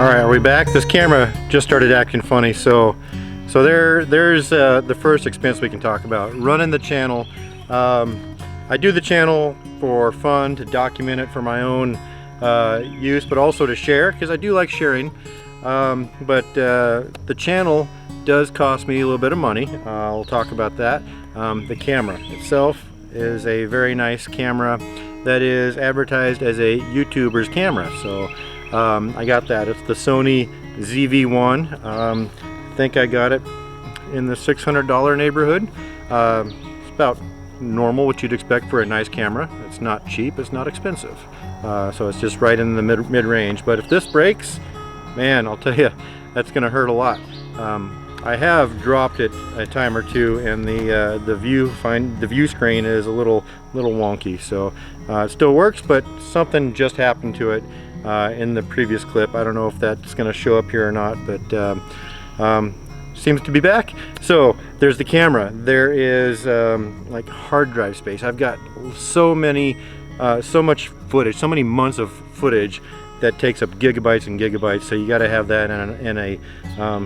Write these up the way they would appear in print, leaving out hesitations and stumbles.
Alright, are we back? This camera just started acting funny, so there's the first expense we can talk about. Running the channel. I do the channel for fun, to document it for my own use, but also to share, because I do like sharing. But the channel does cost me a little bit of money. I'll talk about that. The camera itself is a very nice camera that is advertised as a YouTuber's camera. So I got that. It's the Sony ZV-1. I think I got it in the $600 neighborhood. It's about normal, what you'd expect for a nice camera. It's not cheap, it's not expensive. So it's just right in the mid-range. But if this breaks, man, I'll tell you, that's going to hurt a lot. I have dropped it a time or two, and the view screen is a little wonky. So it still works, but something just happened to it in the previous clip. I don't know if that's going to show up here or not, but seems to be back. So there's the camera. There is like hard drive space. I've got so much footage, so many months of footage that takes up gigabytes and gigabytes. So you got to have that in a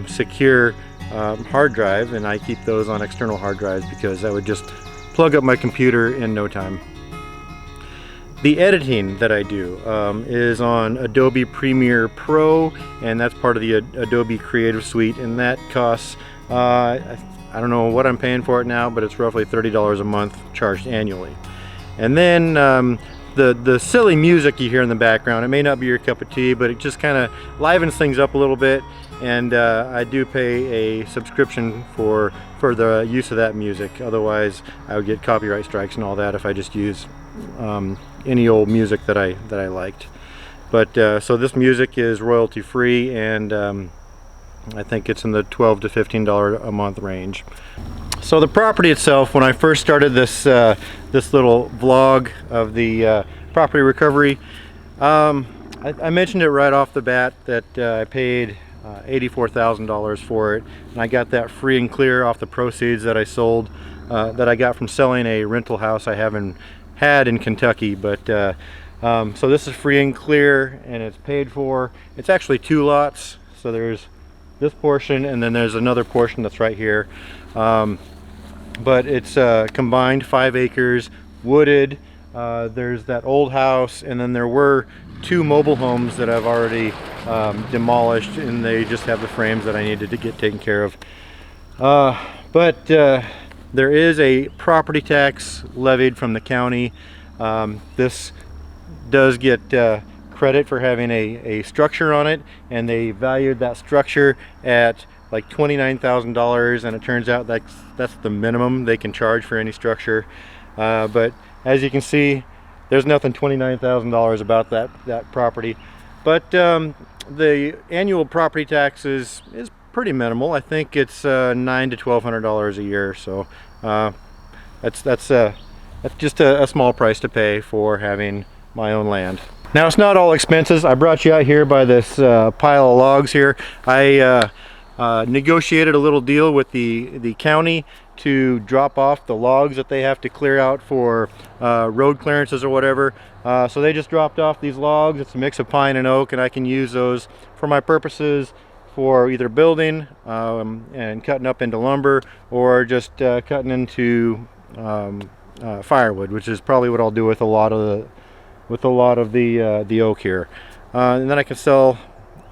secure hard drive, and I keep those on external hard drives because I would just plug up my computer in no time. The editing that I do is on Adobe Premiere Pro, and that's part of the Adobe Creative Suite, and that costs, I don't know what I'm paying for it now, but it's roughly $30 a month charged annually. And then the silly music you hear in the background, it may not be your cup of tea, but it just kind of livens things up a little bit, and I do pay a subscription for the use of that music. Otherwise I would get copyright strikes and all that if I just use any old music that I liked. But so this music is royalty free, and I think it's in the $12 to $15 a month range. So the property itself, when I first started this this little vlog of the property recovery, I mentioned it right off the bat that I paid $84,000 for it, and I got that free and clear off the proceeds that I sold, that I got from selling a rental house I had in Kentucky. But so this is free and clear, and it's paid for. It's actually two lots, so there's this portion and then there's another portion that's right here, but it's combined 5 acres, wooded. There's that old house, and then there were 2 mobile homes that I've already demolished, and they just have the frames that I needed to get taken care of. But there is a property tax levied from the county. This does get credit for having a structure on it, and they valued that structure at like $29,000, and it turns out that's the minimum they can charge for any structure. But as you can see, there's nothing $29,000 about that property. But the annual property tax is pretty minimal. I think it's $900 to $1,200 a year. So that's just a small price to pay for having my own land. Now, it's not all expenses. I brought you out here by this pile of logs here. I negotiated a little deal with the county to drop off the logs that they have to clear out for road clearances or whatever. So they just dropped off these logs. It's a mix of pine and oak, and I can use those for my purposes, for either building and cutting up into lumber, or just cutting into firewood, which is probably what I'll do with a lot of the oak here. And then I can sell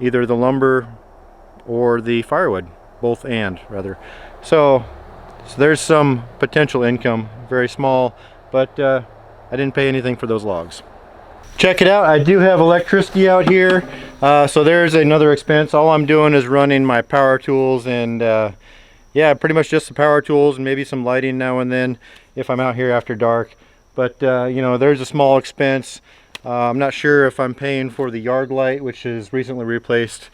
either the lumber or the firewood, both and rather. So there's some potential income, very small, but I didn't pay anything for those logs. Check it out, I do have electricity out here, so there's another expense. All I'm doing is running my power tools, and yeah, pretty much just the power tools and maybe some lighting now and then if I'm out here after dark. But you know, there's a small expense. I'm not sure if I'm paying for the yard light, which is recently replaced,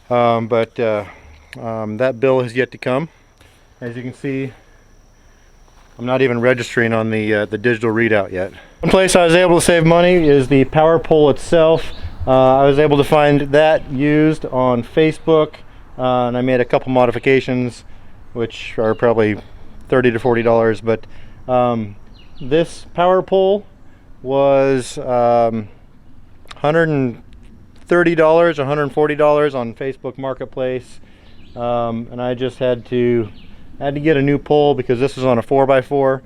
but that bill has yet to come. As you can see, I'm not even registering on the digital readout yet. One place I was able to save money is the power pole itself. I was able to find that used on Facebook, and I made a couple modifications, which are probably $30 to $40. But this power pole was $130 $130, $140 on Facebook Marketplace, and I just had to get a new pole because this is on a 4x4,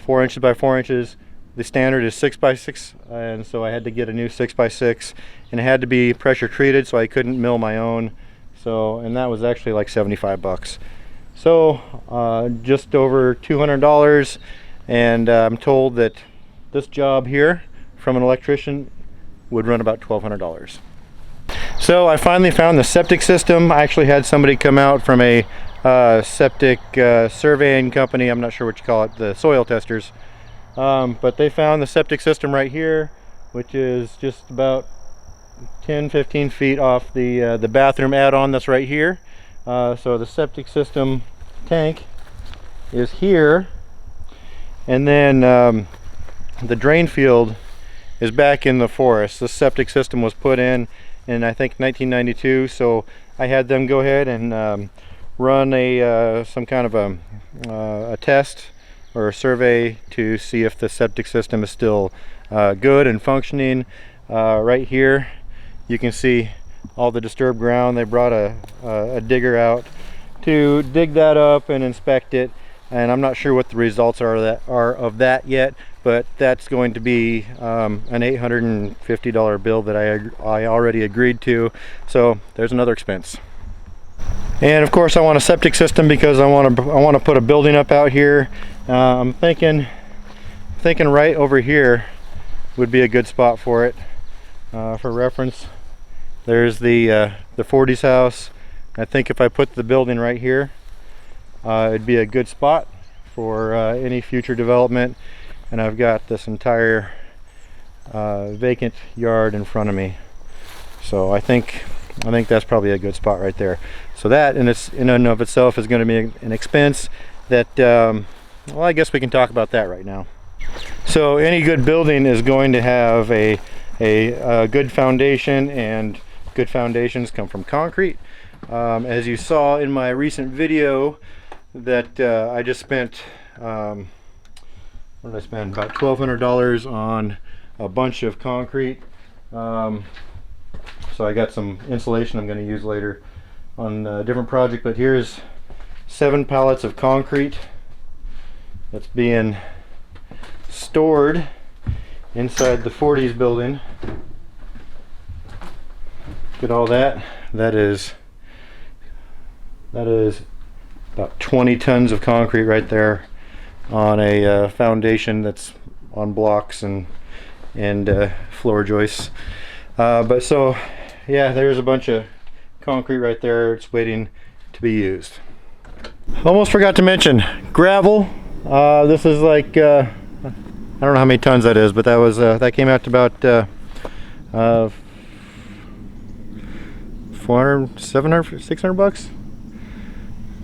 4 inches by 4 inches. The standard is 6x6, and so I had to get a new 6x6, and it had to be pressure treated, so I couldn't mill my own. So, and that was actually like 75 bucks. So just over $200, and I'm told that this job here from an electrician would run about $1,200. So I finally found the septic system. I actually had somebody come out from a septic surveying company. I'm not sure what you call it, the soil testers. But they found the septic system right here, which is just about 10-15 feet off the bathroom add-on that's right here. So the septic system tank is here, and then the drain field is back in the forest. The septic system was put in I think 1992, so I had them go ahead and run some kind of a test or a survey to see if the septic system is still good and functioning. Right here you can see all the disturbed ground. They brought a digger out to dig that up and inspect it, and I'm not sure what the results are of that yet, but that's going to be an $850 bill that I already agreed to, so there's another expense. And of course I want a septic system because I want to put a building up out here. I'm thinking right over here would be a good spot for it. For reference, there's the 40s house. I think if I put the building right here, it'd be a good spot for any future development. And I've got this entire vacant yard in front of me, so I think that's probably a good spot right there. So that in and of itself is going to be an expense that well, I guess we can talk about that right now. So any good building is going to have a good foundation, and good foundations come from concrete. As you saw in my recent video that I just spent what did I spend? About $1,200 on a bunch of concrete. So I got some insulation I'm going to use later on a different project, but here's 7 pallets of concrete that's being stored inside the 40s building. Look at all that. That is about 20 tons of concrete right there on a foundation that's on blocks and floor joists. But so yeah, there's a bunch of concrete right there. It's waiting to be used. Almost forgot to mention gravel. This is like I don't know how many tons that is, but that was that came out to about 400, 700, 600 bucks.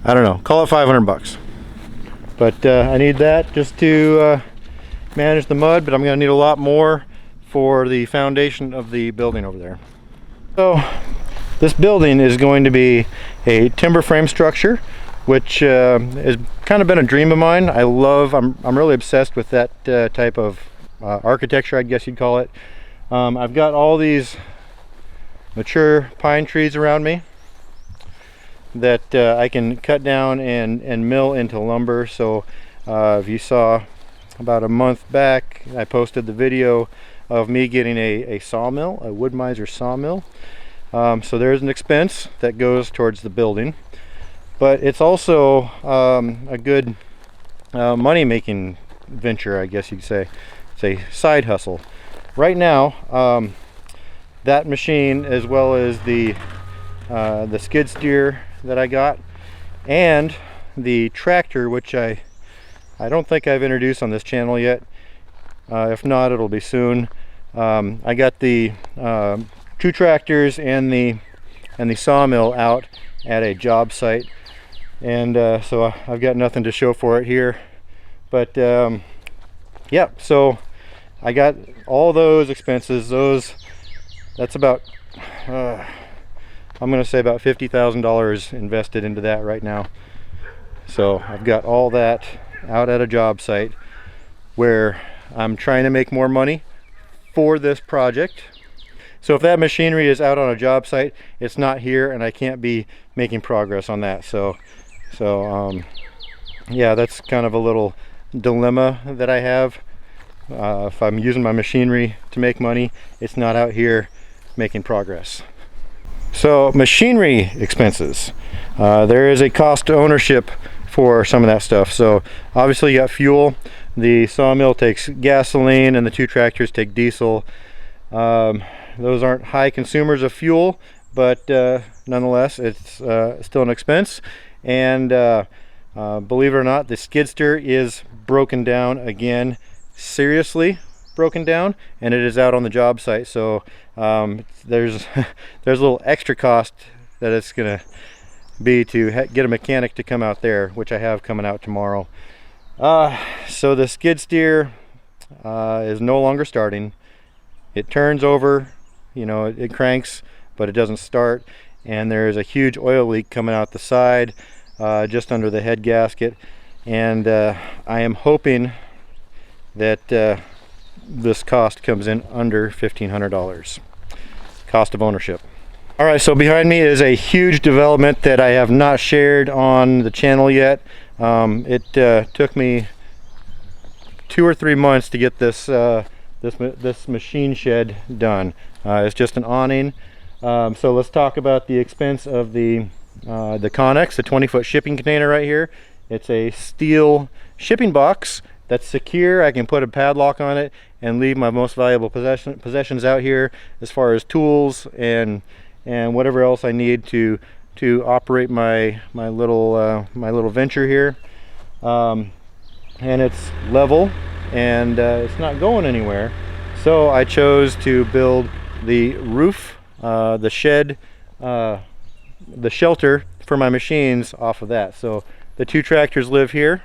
I don't know. Call it 500 bucks. But I need that just to manage the mud, but I'm going to need a lot more for the foundation of the building over there. So this building is going to be a timber frame structure, which has kind of been a dream of mine. I'm really obsessed with that type of architecture, I guess you'd call it. I've got all these mature pine trees around me that I can cut down and mill into lumber. So if you saw about a month back, I posted the video of me getting a sawmill, a wood miser sawmill. So there's an expense that goes towards the building, but it's also a good money-making venture, I guess you'd say. It's a side hustle. Right now, that machine, as well as the skid steer that I got, and the tractor, which I don't think I've introduced on this channel yet. If not, it'll be soon. I got the 2 tractors and the sawmill out at a job site, and so I've got nothing to show for it here. But yeah, so I got all those expenses. That's about I'm going to say about $50,000 invested into that right now. So I've got all that out at a job site where I'm trying to make more money for this project. So if that machinery is out on a job site, it's not here, and I can't be making progress on that. So yeah, that's kind of a little dilemma that I have. If I'm using my machinery to make money, it's not out here making progress. So machinery expenses. There is a cost to ownership for some of that stuff. So obviously you got fuel. The sawmill takes gasoline and the 2 tractors take diesel. Those aren't high consumers of fuel, but nonetheless it's still an expense. And believe it or not, the skid steer is broken down again, seriously broken down, and it is out on the job site. So there's a little extra cost that it's gonna be to get a mechanic to come out there, which I have coming out tomorrow. So the skid steer is no longer starting. It turns over, you know, it cranks, but it doesn't start, and there's a huge oil leak coming out the side, just under the head gasket. And I am hoping that this cost comes in under $1,500 cost of ownership. All right, so behind me is a huge development that I have not shared on the channel yet. It took me 2 or 3 months to get this this machine shed done. It's just an awning. So let's talk about the expense of the Connex, the 20-foot shipping container right here. It's a steel shipping box that's secure. I can put a padlock on it and leave my most valuable possessions out here, as far as tools and whatever else I need to operate my little venture here. And it's level, and it's not going anywhere. So I chose to build the roof, the shed, the shelter for my machines off of that. So the 2 tractors live here,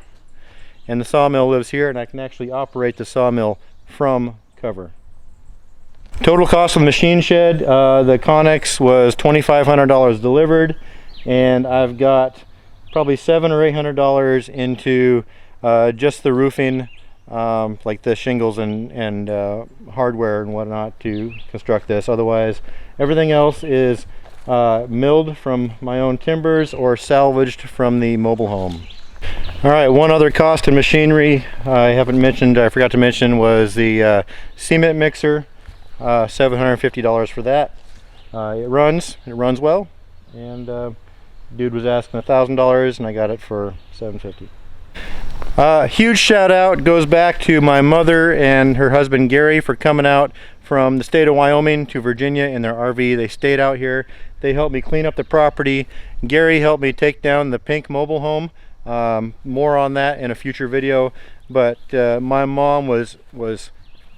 and the sawmill lives here, and I can actually operate the sawmill from cover. Total cost of the machine shed, the Connex was $2,500 delivered, and I've got probably $700 or $800 into just the roofing, like the shingles and hardware and whatnot to construct this. Otherwise, everything else is milled from my own timbers or salvaged from the mobile home. All right, one other cost in machinery I forgot to mention, was the cement mixer. $750 for that. It runs well, and dude was asking $1,000, and I got it for $750. Huge shout out goes back to my mother and her husband Gary for coming out from the state of Wyoming to Virginia in their RV. They stayed out here. They helped me clean up the property. Gary helped me take down the pink mobile home. More on that in a future video. But my mom was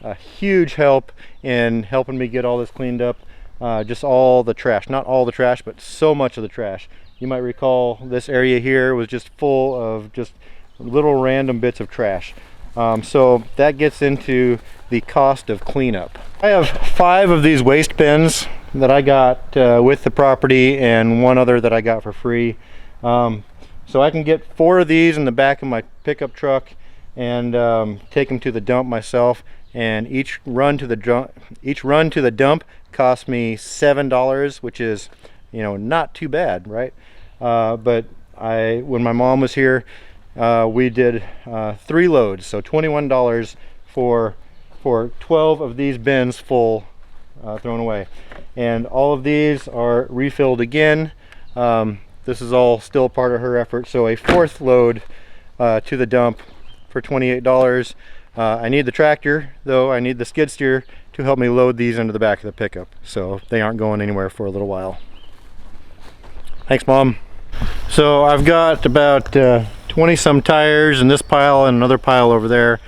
a huge help in helping me get all this cleaned up. Just all the trash, not all the trash, but so much of the trash. You might recall this area here was just full of just little random bits of trash. So that gets into the cost of cleanup. I have 5 of these waste bins that I got with the property, and 1 other that I got for free. So I can get 4 of these in the back of my pickup truck and take them to the dump myself. And each run to the dump cost me $7, which is, you know, not too bad, right? But when my mom was here, we did 3 loads, so $21 for 12 of these bins full, thrown away. And all of these are refilled again. This is all still part of her effort. So a 4th load to the dump for $28. I need the tractor, though. I need the skid steer to help me load these into the back of the pickup, so they aren't going anywhere for a little while. Thanks, Mom. So I've got about 20 some tires in this pile and another pile over there.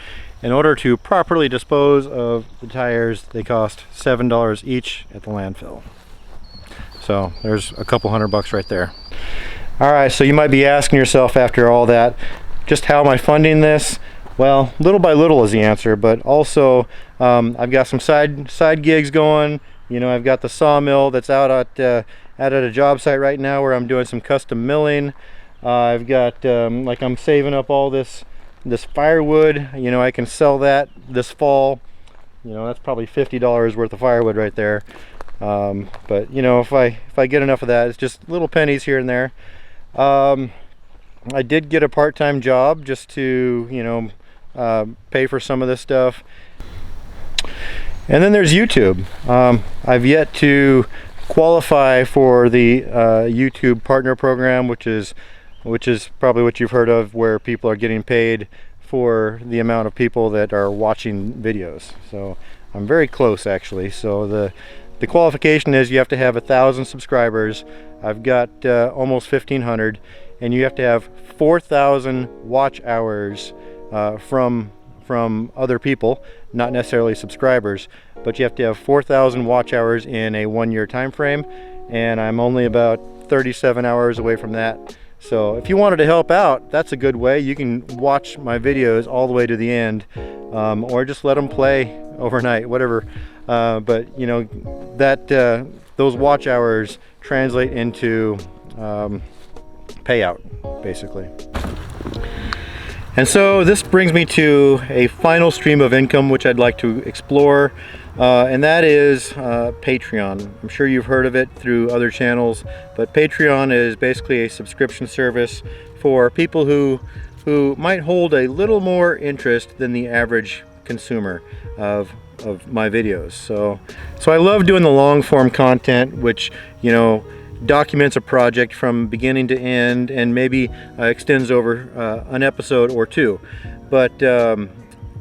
In order to properly dispose of the tires, they cost $7 each at the landfill. So there's a couple $100 right there. All right, so you might be asking yourself after all that, just how am I funding this? Well, little by little is the answer, but also I've got some side gigs going. You know, I've got the sawmill that's out at a job site right now where I'm doing some custom milling. I've got like, I'm saving up all this firewood. You know, I can sell that this fall. You know, that's probably $50 worth of firewood right there. But you know, if I get enough of that, it's just little pennies here and there. I did get a part-time job just to, you know, pay for some of this stuff. And then there's YouTube. I've yet to qualify for the YouTube partner program, which is probably what you've heard of, where people are getting paid for the amount of people that are watching videos. So I'm very close, actually. So the qualification is you have to have 1,000 subscribers. I've got almost 1,500, and you have to have 4,000 watch hours from other people, not necessarily subscribers, but you have to have 4,000 watch hours in a 1-year time frame, and I'm only about 37 hours away from that. So if you wanted to help out, that's a good way. You can watch my videos all the way to the end, or just let them play overnight, whatever. But you know, that those watch hours translate into payout, basically. And so this brings me to a final stream of income which I'd like to explore, and that is Patreon. I'm sure you've heard of it through other channels, but Patreon is basically a subscription service for people who might hold a little more interest than the average consumer of my videos. So I love doing the long form content, which, you know, documents a project from beginning to end and maybe extends over an episode or two. But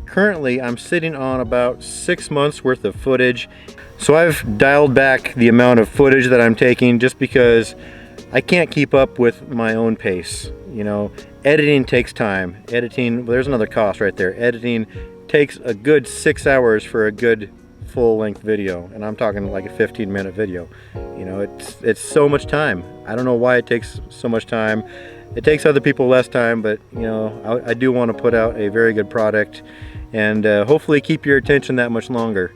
currently I'm sitting on about 6 months worth of footage. So I've dialed back the amount of footage that I'm taking just because I can't keep up with my own pace. You know, editing takes time. Editing, well, there's another cost right there. Editing takes a good 6 hours for a good full-length video, and I'm talking like a 15-minute video. You know, it's so much time. I don't know why it takes so much time. It takes other people less time, but you know, I do want to put out a very good product and hopefully keep your attention that much longer.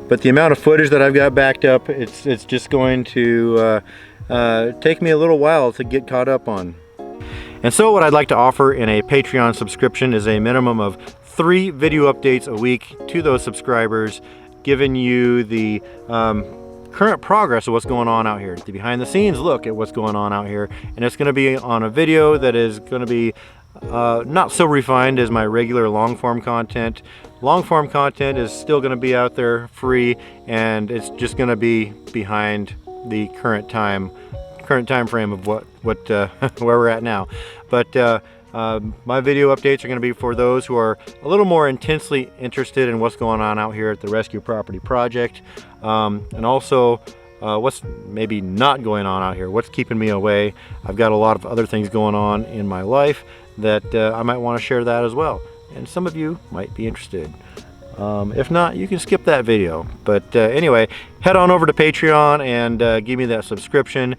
But the amount of footage that I've got backed up, it's just going to take me a little while to get caught up on. And so what I'd like to offer in a Patreon subscription is a minimum of 3 video updates a week to those subscribers, giving you the current progress of what's going on out here, the behind the scenes look at what's going on out here. And it's going to be on a video that is going to be not so refined as my regular long form content. Long form content is still going to be out there free, and it's just going to be behind the current time frame of what where we're at now. But my video updates are going to be for those who are a little more intensely interested in what's going on out here at the Rescue Property Project, and also what's maybe not going on out here, what's keeping me away. I've got a lot of other things going on in my life that I might want to share that as well, and some of you might be interested. If not, you can skip that video. But anyway, head on over to Patreon and give me that subscription,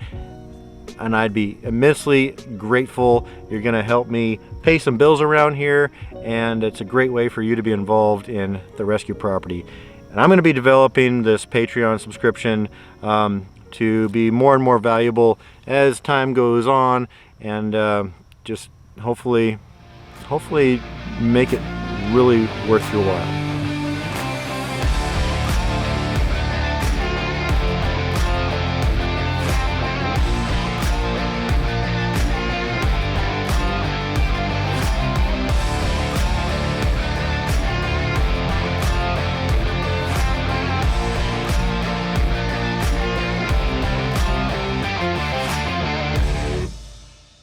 and I'd be immensely grateful. You're going to help me pay some bills around here, and it's a great way for you to be involved in the rescue property. And I'm going to be developing this Patreon subscription to be more and more valuable as time goes on, and just hopefully make it really worth your while.